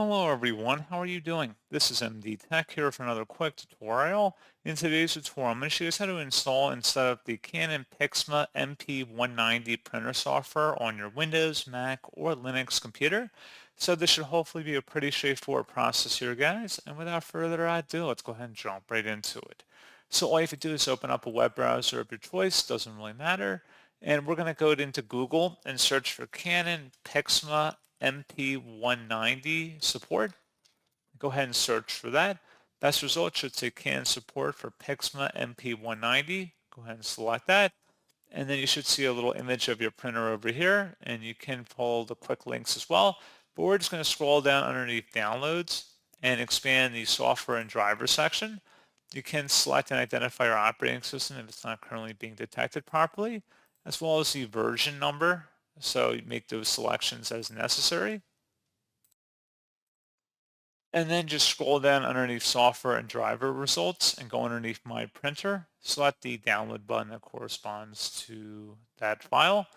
Hello everyone, how are you doing? This is MD Tech here for another quick tutorial. In today's tutorial, I'm going to show you guys how to install and set up the Canon PIXMA MP190 printer software on your Windows, Mac, or Linux computer. So this should hopefully be a pretty straightforward process here, guys. And without further ado, let's go ahead and jump right into it. So all you have to do is open up a web browser of your choice, doesn't really matter. And we're going to go into Google and search for Canon PIXMA MP190 support. Go ahead and search for that. Best result should say Canon support for PIXMA MP190. Go ahead and select that. And then you should see a little image of your printer over here, and you can follow the quick links as well. But we're just going to scroll down underneath downloads and expand the software and driver section. You can select and identify your operating system if it's not currently being detected properly, as well as the version number. So you make those selections as necessary. And then just scroll down underneath software and driver results and go underneath my printer. Select the download button that corresponds to that file.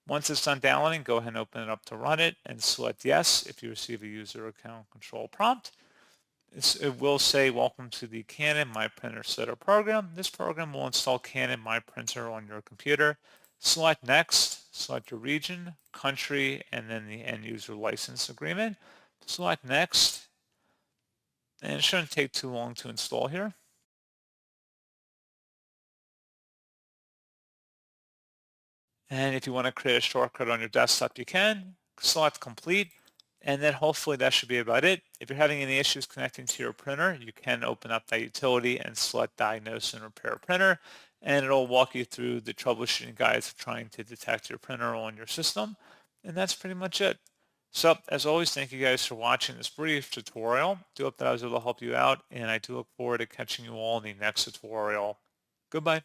Once it's done downloading, go ahead and open it up to run it and select yes if you receive a user account control prompt. It will say welcome to the Canon My Printer Setup program. This program will install Canon My Printer on your computer. Select next, select your region, country, and then the end user license agreement. Select next. And it shouldn't take too long to install here. And if you want to create a shortcut on your desktop, you can. Select complete. And then hopefully that should be about it. If you're having any issues connecting to your printer, you can open up that utility and select diagnose and repair printer. And it'll walk you through the troubleshooting guides of trying to detect your printer on your system. And that's pretty much it. So as always, thank you guys for watching this brief tutorial. I do hope that I was able to help you out, and I do look forward to catching you all in the next tutorial. Goodbye.